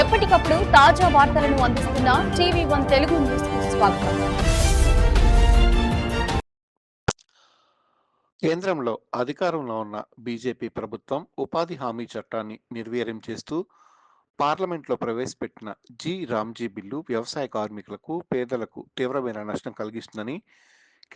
ఎప్పటికప్పుడు తాజా వార్తలను అందిస్తున్న TV1 తెలుగు న్యూస్ కు స్వాగతం. కేంద్రంలో అధికారంలో ఉన్న బీజేపీ ప్రభుత్వం ఉపాధి హామీ చట్టాన్ని నిర్వీర్యం చేస్తూ పార్లమెంట్లో ప్రవేశపెట్టిన రామ్జీ బిల్లు వ్యవసాయ కార్మికులకు, పేదలకు తీవ్రమైన నష్టం కలిగిస్తుందని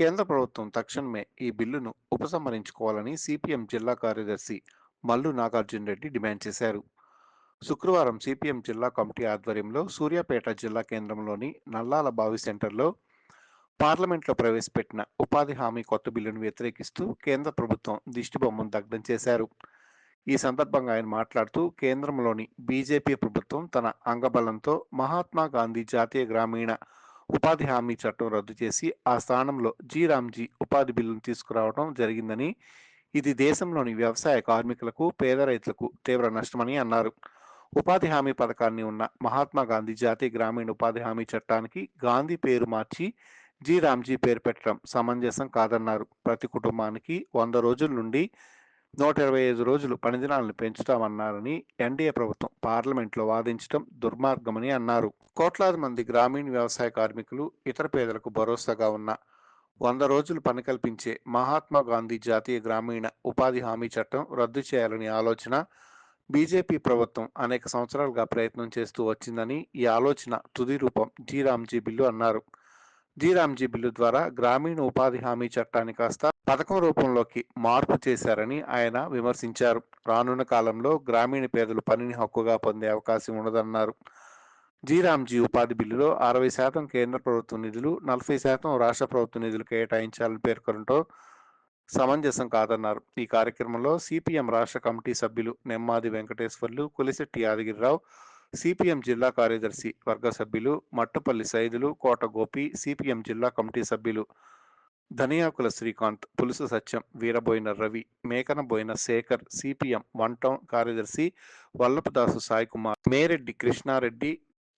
కేంద్ర ప్రభుత్వం తక్షణమే ఈ బిల్లును ఉపసంహరించుకోవాలని సిపిఎం జిల్లా కార్యదర్శి మల్లు నాగార్జున రెడ్డి డిమాండ్ చేశారు. శుక్రవారం సిపిఎం జిల్లా కమిటీ ఆధ్వర్యంలో సూర్యాపేట జిల్లా కేంద్రంలోని నల్లాల బావి సెంటర్లో పార్లమెంట్లో ప్రవేశపెట్టిన ఉపాధి హామీ కొత్త బిల్లును వ్యతిరేకిస్తూ కేంద్ర ప్రభుత్వం దిష్టిబొమ్మను దగ్ధం చేశారు. ఈ సందర్భంగా ఆయన మాట్లాడుతూ కేంద్రంలోని బీజేపీ ప్రభుత్వం తన అంగబలంతో మహాత్మా గాంధీ జాతీయ గ్రామీణ ఉపాధి హామీ చట్టం రద్దు చేసి ఆ స్థానంలో రామ్జీ ఉపాధి బిల్లును తీసుకురావడం జరిగిందని, ఇది దేశంలోని వ్యవసాయ కార్మికులకు, పేద రైతులకు తీవ్ర నష్టమని అన్నారు. ఉపాధి హామీ పథకాన్ని ఉన్న మహాత్మా గాంధీ జాతీయ గ్రామీణ ఉపాధి హామీ చట్టానికి గాంధీ పేరు మార్చి రామ్జీ పేరు పెట్టడం సమంజసం కాదన్నారు. ప్రతి కుటుంబానికి 100 రోజుల నుండి 125 రోజులు పనిదినాలను పెంచుతామన్నారని ఎన్డీఏ ప్రభుత్వం పార్లమెంట్లో వాదించడం దుర్మార్గమని అన్నారు. కోట్లాది మంది గ్రామీణ వ్యవసాయ కార్మికులు, ఇతర పేదలకు భరోసాగా ఉన్న 100 రోజులు పని కల్పించే మహాత్మా గాంధీ జాతీయ గ్రామీణ ఉపాధి హామీ చట్టం రద్దు చేయాలని ఆలోచన బీజేపీ ప్రభుత్వం అనేక సంవత్సరాలుగా ప్రయత్నం చేస్తూ వచ్చిందని, ఈ ఆలోచన తుది రూపం రామ్జీ బిల్లు అన్నారు. రామ్జీ బిల్లు ద్వారా గ్రామీణ ఉపాధి హామీ చట్టాన్ని కాస్త పథకం రూపంలోకి మార్పు చేశారని ఆయన విమర్శించారు. రానున్న కాలంలో గ్రామీణ పేదలు పనిని హక్కుగా పొందే అవకాశం ఉండదన్నారు. రామ్జీ ఉపాధి బిల్లులో 60% కేంద్ర ప్రభుత్వ నిధులు, 40% రాష్ట్ర ప్రభుత్వ నిధులు కేటాయించాలని పేర్కొనడం సమంజసం కాదన్నారు. ఈ కార్యక్రమంలో సిపిఎం రాష్ట్ర కమిటీ సభ్యులు నెమ్మాది వెంకటేశ్వర్లు, కులిశెట్టి యాదగిరిరావు, సిపిఎం జిల్లా కార్యదర్శి వర్గ సభ్యులు మట్టుపల్లి సైదులు, కోట గోపి, సిపిఎం జిల్లా కమిటీ సభ్యులు ధనియాకుల శ్రీకాంత్, పులుసు సత్యం, వీరబోయిన రవి, మేకనబోయిన శేఖర్, సిపిఎం 1 టౌన్ కార్యదర్శి వల్లపదాసు సాయి కుమార్, మేరెడ్డి కృష్ణారెడ్డి,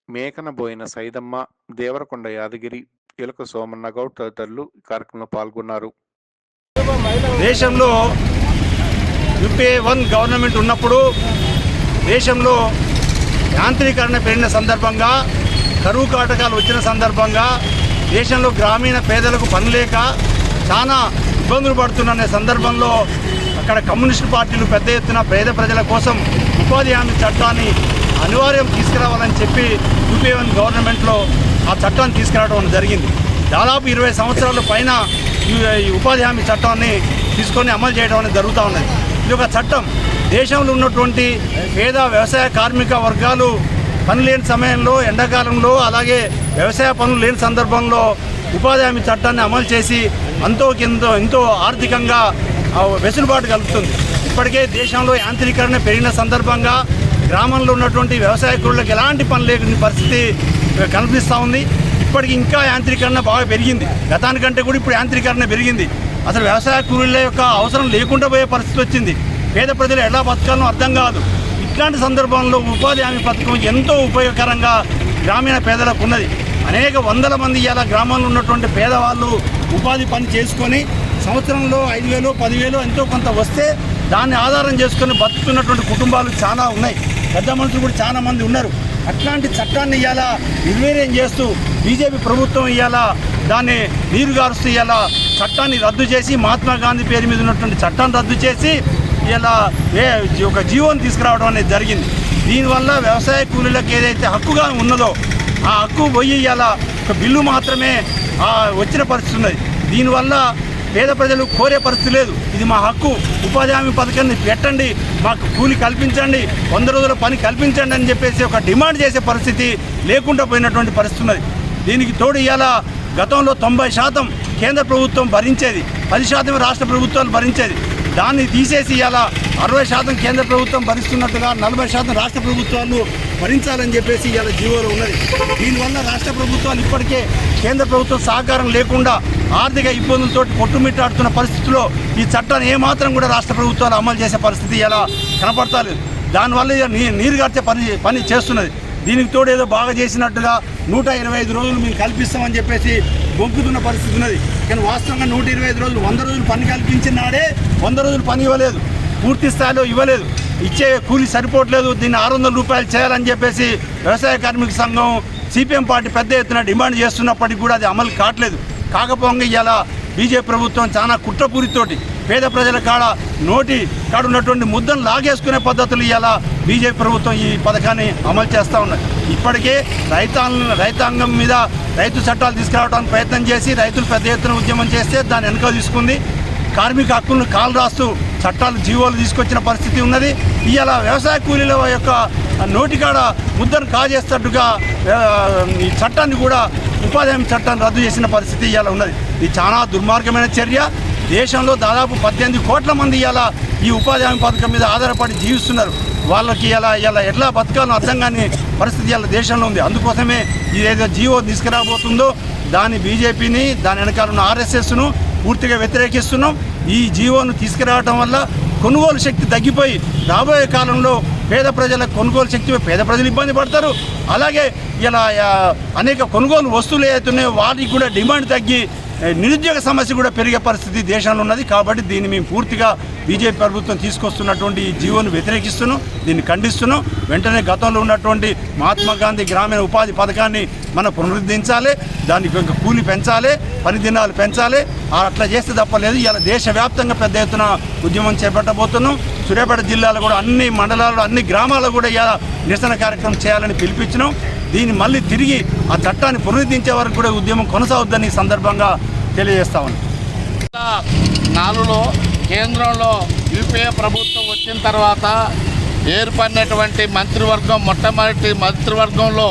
మేకనబోయిన సైదమ్మ, దేవరకొండ యాదగిరి, ఇలక సోమన్న గౌడ్ తదితరులు ఈ కార్యక్రమంలో పాల్గొన్నారు. దేశంలో యూపీఏ 1 గవర్నమెంట్ ఉన్నప్పుడు దేశంలో యాంత్రీకరణ పెరిగిన సందర్భంగా, కరువు కాటకాలు వచ్చిన సందర్భంగా దేశంలో గ్రామీణ పేదలకు పని లేక చాలా ఇబ్బందులు పడుతున్న సందర్భంలో అక్కడ కమ్యూనిస్టు పార్టీలు పెద్ద ఎత్తున పేద ప్రజల కోసం ఉపాధి హామీ చట్టాన్ని అనివార్యం తీసుకురావాలని చెప్పి యూపీఏ 1 గవర్నమెంట్లో ఆ చట్టాన్ని తీసుకురావడం జరిగింది. దాదాపు 20 సంవత్సరాల పైన ఈ ఉపాధి హామీ చట్టాన్ని తీసుకొని అమలు చేయడం అనేది జరుగుతూ ఉన్నది. ఇది ఒక చట్టం దేశంలో ఉన్నటువంటి పేద వ్యవసాయ కార్మిక వర్గాలు పని లేని సమయంలో, ఎండాకాలంలో, అలాగే వ్యవసాయ పనులు లేని సందర్భంలో ఉపాధి హామీ చట్టాన్ని అమలు చేసి ఎంతో ఆర్థికంగా వెసులుబాటు కలుగుతుంది. ఇప్పటికే దేశంలో యాంత్రీకరణ పెరిగిన సందర్భంగా గ్రామంలో ఉన్నటువంటి వ్యవసాయ కూలీలకు ఎలాంటి పని లేని పరిస్థితి కనిపిస్తూ ఉంది. ఇప్పటికి ఇంకా యాంత్రీకరణ బాగా పెరిగింది. గతానికంటే కూడా ఇప్పుడు యాంత్రీకరణ పెరిగింది. అసలు వ్యవసాయ కూలీల యొక్క అవసరం లేకుండా పోయే పరిస్థితి వచ్చింది. పేద ప్రజలు ఎలా బతకాలో అర్థం కాదు. ఇట్లాంటి సందర్భంలో ఉపాధి హామీ పథకం ఎంతో ఉపయోగకరంగా గ్రామీణ పేదలకు ఉన్నది. అనేక వందల మంది ఇలా గ్రామాల్లో ఉన్నటువంటి పేదవాళ్ళు ఉపాధి పని చేసుకొని సంవత్సరంలో 5,000, 10,000 ఎంతో కొంత వస్తే దాన్ని ఆధారం చేసుకొని బతుకుతున్నటువంటి కుటుంబాలు చాలా ఉన్నాయి. పెద్ద మనుషులు కూడా చాలా మంది ఉన్నారు. అట్లాంటి చట్టాన్ని ఇవాళ నిర్వీర్యం చేస్తూ బీజేపీ ప్రభుత్వం ఇవాళ దాన్ని నీరుగారుస్తూ ఇవాళ చట్టాన్ని రద్దు చేసి, మహాత్మా గాంధీ పేరు మీద ఉన్నటువంటి చట్టాన్ని రద్దు చేసి ఇలా ఒక జీవోని తీసుకురావడం అనేది జరిగింది. దీనివల్ల వ్యవసాయ కూలీలకు ఏదైతే హక్కుగా ఉన్నదో ఆ హక్కు పోయి ఇవాళ ఒక బిల్లు మాత్రమే వచ్చిన పరిస్థితి ఉన్నది. దీనివల్ల పేద ప్రజలు కోరే పరిస్థితి లేదు. ఇది మా హక్కు, ఉపాధి హామీ పథకాన్ని పెట్టండి, మాకు కూలి కల్పించండి, 100 రోజుల పని కల్పించండి అని చెప్పేసి ఒక డిమాండ్ చేసే పరిస్థితి లేకుండా పోయినటువంటి పరిస్థితి ఉన్నది. దీనికి తోడు ఇవాళ గతంలో 90% కేంద్ర ప్రభుత్వం భరించేది, 10% రాష్ట్ర ప్రభుత్వాలు భరించేది. దాన్ని తీసేసి ఇవాళ 60% కేంద్ర ప్రభుత్వం భరిస్తున్నట్టుగా 40% రాష్ట్ర ప్రభుత్వాలు భరించాలని చెప్పేసి ఇవాళ జీవోలో ఉన్నది. దీనివల్ల రాష్ట్ర ప్రభుత్వాలు ఇప్పటికే కేంద్ర ప్రభుత్వం సహకారం లేకుండా ఆర్థిక ఇబ్బందులతో కొట్టుమిట్టాడుతున్న పరిస్థితుల్లో ఈ చట్టాన్ని ఏమాత్రం కూడా రాష్ట్ర ప్రభుత్వాలు అమలు చేసే పరిస్థితి ఇలా కనపడతలేదు. దానివల్ల నీరుగార్చే పని చేస్తున్నది. దీనికి తోడు ఏదో బాగా చేసినట్టుగా 125 రోజులు మేము కల్పిస్తామని చెప్పేసి బొంకుతున్న పరిస్థితి ఉన్నది. కానీ వాస్తవంగా 125 రోజులు 100 రోజులు పని కల్పించిన నాడే 100 రోజులు పని ఇవ్వలేదు, పూర్తి స్థాయిలో ఇవ్వలేదు. ఇచ్చే కూలి సరిపోవట్లేదు, దీన్ని 600 రూపాయలు చేయాలని చెప్పేసి వ్యవసాయ కార్మిక సంఘం సిపిఎం పార్టీ పెద్ద ఎత్తున డిమాండ్ చేస్తున్నప్పటికీ కూడా అది అమలు కావట్లేదు. కాకపోగా ఇలా బీజేపీ ప్రభుత్వం చాలా కుట్రపూరితోటి పేద ప్రజల నోటి ఉన్నటువంటి ముద్దను లాగేసుకునే పద్ధతులు ఇలా బీజేపీ ప్రభుత్వం ఈ పథకాన్ని అమలు చేస్తూ ఉన్నది. ఇప్పటికే రైతాంగం మీద రైతు చట్టాలు తీసుకురావడానికి ప్రయత్నం చేసి రైతులు పెద్ద ఎత్తున ఉద్యమం చేస్తే దాన్ని వెనుక తీసుకుంది. కార్మిక హక్కులను కాలు రాస్తూ చట్టాలు జీవోలు తీసుకొచ్చిన పరిస్థితి ఉన్నది. ఇవాళ వ్యవసాయ కూలీల యొక్క నోటికాడ ముద్దను కాజేస్తట్టుగా ఈ చట్టాన్ని కూడా ఉపాధి హామీ చట్టాన్ని రద్దు చేసిన పరిస్థితి ఇవాళ ఉన్నది. ఇది చాలా దుర్మార్గమైన చర్య. దేశంలో దాదాపు 18 కోట్ల మంది ఇవాళ ఈ ఉపాధి హామీ పథకం మీద ఆధారపడి జీవిస్తున్నారు. వాళ్ళకి ఇలా ఎట్లా బతకాలని అర్థం కాని పరిస్థితి ఇవాళ దేశంలో ఉంది. అందుకోసమే ఇదేదో జీవో తీసుకురాబోతుందో దాన్ని బీజేపీని దాని వెనకాల ఉన్న ఆర్ఎస్ఎస్ను పూర్తిగా వ్యతిరేకిస్తున్నాం. ఈ జీవోను తీసుకురావడం వల్ల కొనుగోలు శక్తి తగ్గిపోయి రాబోయే కాలంలో పేద ప్రజల కొనుగోలు శక్తి పేద ప్రజలు ఇబ్బంది పడతారు. అలాగే ఇలా అనేక కొనుగోలు వస్తువులు ఏవైతున్నాయో వాటికి కూడా డిమాండ్ తగ్గి నిరుద్యోగ సమస్య కూడా పెరిగే పరిస్థితి దేశంలో ఉన్నది. కాబట్టి దీన్ని మేము పూర్తిగా బీజేపీ ప్రభుత్వం తీసుకొస్తున్నటువంటి ఈ జీవోను వ్యతిరేకిస్తున్నాం, దీన్ని ఖండిస్తున్నాం. వెంటనే గతంలో ఉన్నటువంటి మహాత్మా గాంధీ గ్రామీణ ఉపాధి పథకాన్ని మనం పునరుద్ధరించాలి, దానికి కూలి పెంచాలి, పని దినాలు పెంచాలి. అట్లా చేస్తే తప్పలేదు. ఇలా దేశవ్యాప్తంగా పెద్ద ఎత్తున ఉద్యమం చేపట్టబోతున్నాం. సూర్యాపేట జిల్లాలో కూడా అన్ని మండలాల్లో అన్ని గ్రామాల్లో కూడా ఇలా నిరసన కార్యక్రమం చేయాలని పిలిపించినాం. దీన్ని మళ్ళీ తిరిగి ఆ చట్టాన్ని పునరుద్ధరించే వరకు కూడా ఉద్యమం కొనసాగుద్దని ఈ సందర్భంగా తెలియజేస్తా ఉన్నాం. 2004లో కేంద్రంలో యూపీఏ ప్రభుత్వం వచ్చిన తర్వాత ఏర్పడినటువంటి మంత్రివర్గం మొట్టమొదటి మంత్రివర్గంలో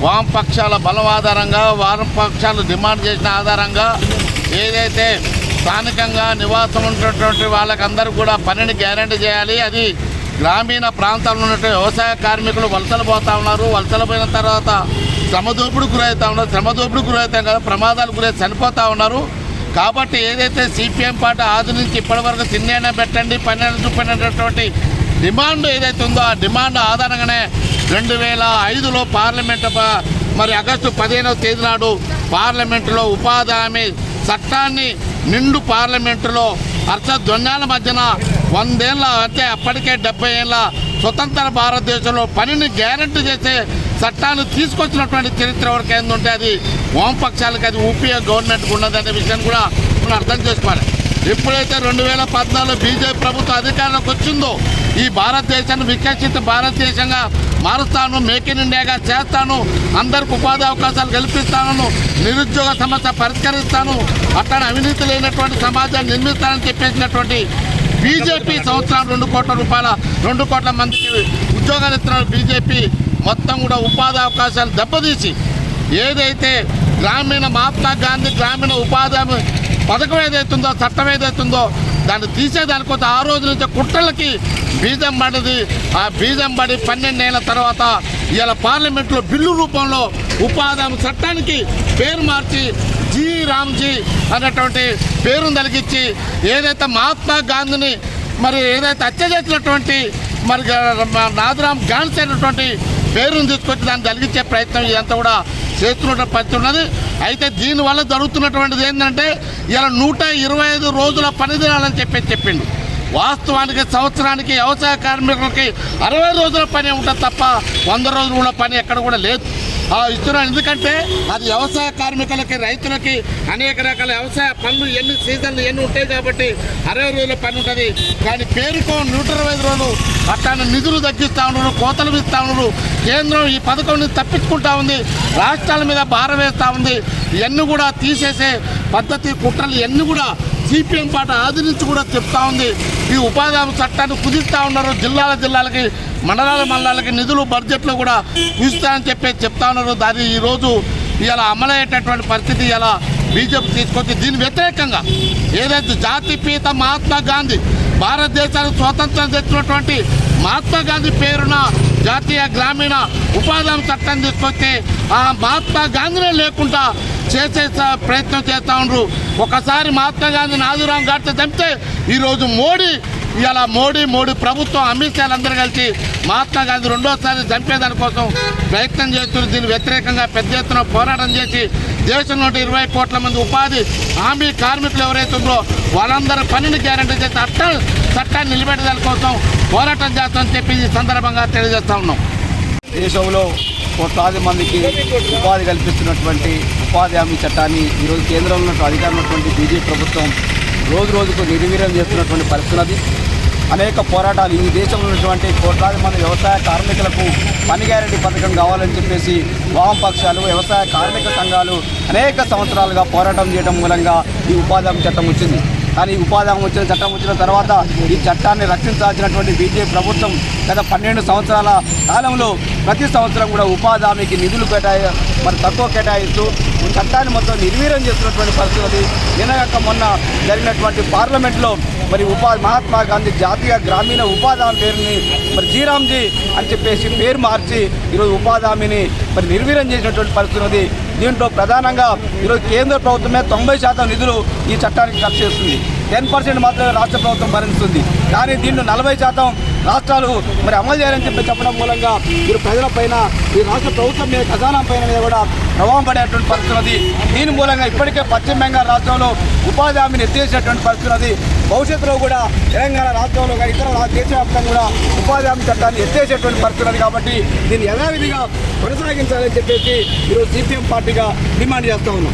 వామపక్షాల బలం ఆధారంగా వామపక్షాలు డిమాండ్ చేసిన ఆధారంగా ఏదైతే స్థానికంగా నివాసం ఉన్నటువంటి వాళ్ళకందరూ కూడా పనిని గ్యారెంటీ చేయాలి. అది గ్రామీణ ప్రాంతాల్లో ఉన్నటువంటి వ్యవసాయ కార్మికులు వలసలు పోతూ ఉన్నారు. వలసలు పోయిన తర్వాత శ్రమదోపిడికి గురవుతూ ఉన్నారు. శ్రమదోపిడికి గురవుతాం కదా, ప్రమాదాలు గురై చనిపోతూ ఉన్నారు. కాబట్టి ఏదైతే సిపిఎం పార్టీ ఆది నుంచి ఇప్పటివరకు తిన్నైనా పెట్టండి పన్నెండు చూపినటువంటి డిమాండ్ ఏదైతే ఉందో ఆ డిమాండ్ ఆధారంగానే 2005లో పార్లమెంటు మరి ఆగస్టు 15వ తేదీ నాడు పార్లమెంటులో ఉపాధి హామీ చట్టాన్ని నిండు పార్లమెంటులో హర్షధ్వన్యాల మధ్యన 100 ఏళ్ళ అంటే అప్పటికే 70 ఏళ్ళ స్వతంత్ర భారతదేశంలో పనిని గ్యారెంటీ చేసే చట్టాన్ని తీసుకొచ్చినటువంటి చరిత్ర ఎవరికి ఏంటంటే అది వామపక్షాలకు, అది యూపీఏ గవర్నమెంట్కి ఉన్నదనే విషయాన్ని కూడా మనం అర్థం చేసుకోవాలి. ఎప్పుడైతే 2014లో బీజేపీ ప్రభుత్వం అధికారంలోకి వచ్చిందో ఈ భారతదేశాన్ని వికసిత భారతదేశంగా మారుస్తాను, మేక్ ఇన్ ఇండియాగా చేస్తాను, అందరికి ఉపాధి అవకాశాలు కల్పిస్తాను, నిరుద్యోగ సమస్య పరిష్కరిస్తాను, అట్లా అవినీతి లేనటువంటి సమాజాన్ని నిర్మిస్తానని చెప్పేసినటువంటి బీజేపీ సంవత్సరం 2 కోట్ల రూపాయల 2 కోట్ల మందికి ఉద్యోగాలు ఇస్తున్న బీజేపీ మొత్తం కూడా ఉపాధి అవకాశాలు దెబ్బతీసి ఏదైతే గ్రామీణ మహాత్మా గాంధీ గ్రామీణ ఉపాధి పథకం ఏదైతుందో చట్టం ఏదైతుందో దాన్ని తీసేదానికోసం ఆ రోజు నుంచి కుట్రలకి బీజం పడింది. ఆ బీజం పడి 12 ఏళ్ళ తర్వాత ఇలా పార్లమెంట్లో బిల్లు రూపంలో ఉపాధి హామీ చట్టానికి పేరు మార్చి జీ రామ్జీ అనేటువంటి పేరును తొలగించి ఏదైతే మహాత్మా గాంధీని మరి ఏదైతే హత్య చేసినటువంటి మరి నాథురామ్ గాడ్సే అనేటువంటి పేరును తీసుకొచ్చి దాన్ని తొలగించే ప్రయత్నం ఇదంతా కూడా చేస్తున్న పరిస్థితి ఉన్నది. అయితే దీనివల్ల జరుగుతున్నటువంటిది ఏంటంటే ఇలా 125 రోజుల పని దినాలని చెప్పిండు. వాస్తవానికి సంవత్సరానికి వ్యవసాయ కార్మికులకి 60 రోజుల పని ఉంటుంది తప్ప 100 రోజుల పని ఎక్కడ కూడా లేదు ఇస్తున్నాను. ఎందుకంటే అది వ్యవసాయ కార్మికులకి రైతులకి అనేక రకాల వ్యవసాయ పనులు ఎన్ని సీజన్లు ఎన్ని ఉంటాయి కాబట్టి 60 రోజుల పని ఉంటుంది. కానీ పేరుకో 125 రోజులు అట్లా నిధులు తగ్గిస్తూ ఉన్నారు, కోతలు ఇస్తూ ఉన్నారు. కేంద్రం ఈ పథకం నుంచి తప్పించుకుంటా ఉంది, రాష్ట్రాల మీద భారం వేస్తూ ఉంది. ఇవన్నీ కూడా తీసేసే పద్ధతి కుట్రలు ఇవన్నీ కూడా సిపిఎం పార్టీ ఆది నుంచి కూడా చెప్తా ఉంది. ఈ ఉపాధి హామీ చట్టాన్ని కుదిస్తూ ఉన్నారు. జిల్లాలకి మండలాలకి నిధులు బడ్జెట్లో కూడా కుదిస్తాయని చెప్తా ఉన్నారు. దాన్ని ఈరోజు ఇలా అమలయ్యేటటువంటి పరిస్థితి ఇలా బీజేపీ తీసుకొచ్చి దీని వ్యతిరేకంగా ఏదైతే జాతిపిత మహాత్మా గాంధీ భారతదేశానికి స్వాతంత్రం తెచ్చినటువంటి మహాత్మా గాంధీ పేరున జాతీయ గ్రామీణ ఉపాధి హామీ చట్టం తీసుకొస్తే ఆ మహాత్మా గాంధీనే లేకుండా చేసే ప్రయత్నం చేస్తూ ఉన్నారు. ఒకసారి మహాత్మా గాంధీ నాథురామ్ గాడ్సే చంపితే ఈరోజు మోడీ ఇవాళ మోడీ ప్రభుత్వం అమిత్ షా అందరూ కలిసి మహాత్మా గాంధీ రెండోసారి చంపేదాని కోసం ప్రయత్నం చేస్తున్నారు. దీనికి వ్యతిరేకంగా పెద్ద ఎత్తున పోరాటం చేసి దేశంలో 20 కోట్ల మంది ఉపాధి హామీ కార్మికులు ఎవరైతే ఉన్నారో వాళ్ళందరూ పనిని గ్యారంటీ చేసి చట్టాన్ని నిలబెట్టేదాని కోసం పోరాటం చేస్తామని చెప్పి ఈ సందర్భంగా తెలియజేస్తా ఉన్నాం. దేశంలో కోట్లాది మందికి ఉపాధి కల్పిస్తున్నటువంటి ఉపాధి హామీ చట్టాన్ని ఈరోజు కేంద్రంలో అధికారంలో ఉన్నటువంటి బీజేపీ ప్రభుత్వం రోజుకు నిర్వీర్యం చేస్తున్నటువంటి పరిస్థితి. అనేక పోరాటాలు ఈ దేశంలో ఉన్నటువంటి కోట్లాది మంది వ్యవసాయ కార్మికులకు పని గ్యారెంటీ పథకం కావాలని చెప్పేసి వామపక్షాలు వ్యవసాయ కార్మిక సంఘాలు అనేక సంవత్సరాలుగా పోరాటం చేయడం మూలంగా ఈ ఉపాధి హామీ చట్టం వచ్చింది. కానీ ఈ ఉపాధి హామీ చట్టం వచ్చిన తర్వాత ఈ చట్టాన్ని రక్షించాల్సినటువంటి బీజేపీ ప్రభుత్వం గత 12 సంవత్సరాల కాలంలో ప్రతి సంవత్సరం కూడా ఉపాధి హామీకి నిధులు తక్కువ కేటాయిస్తూ చట్టాన్ని మొత్తం నిర్వీర్యం చేస్తున్నటువంటి పరిస్థితి. నిన్నగాక మొన్న జరిగినటువంటి పార్లమెంట్లో మరి మహాత్మా గాంధీ జాతీయ గ్రామీణ ఉపాధి హామీ పేరుని జీరామ్జీ అని చెప్పేసి పేరు మార్చి ఈరోజు ఉపాధి హామీని నిర్వీర్యం చేసినటువంటి పరిస్థితి. దీంట్లో ప్రధానంగా ఈరోజు కేంద్ర ప్రభుత్వమే 90% నిధులు ఈ చట్టానికి ఖర్చు చేస్తుంది. 10% మాత్రమే రాష్ట్ర ప్రభుత్వం భరిస్తుంది. కానీ దీంట్లో 40% రాష్ట్రాలు అమలు చేయాలని చెప్పడం మూలంగా మీరు ప్రజలపైన ఈ రాష్ట్ర ప్రభుత్వం మీద ఖజానా పైన మీద కూడా ప్రభావం పడేటువంటి పరిస్థితి. దీని మూలంగా ఇప్పటికే పశ్చిమ బెంగాల్ రాష్ట్రంలో ఉపాధి హామీని ఎత్తేసేటువంటి పరిస్థితి. భవిష్యత్తులో కూడా తెలంగాణ రాష్ట్రంలో కానీ ఇతర దేశవ్యాప్తంగా కూడా ఉపాధి హామీ చట్టాన్ని ఎత్తేసేటువంటి పరిస్థితి. కాబట్టి దీన్ని యథావిధిగా కొనసాగించాలని చెప్పేసి ఈరోజు సిపిఎం పార్టీగా డిమాండ్ చేస్తూ ఉన్నాం.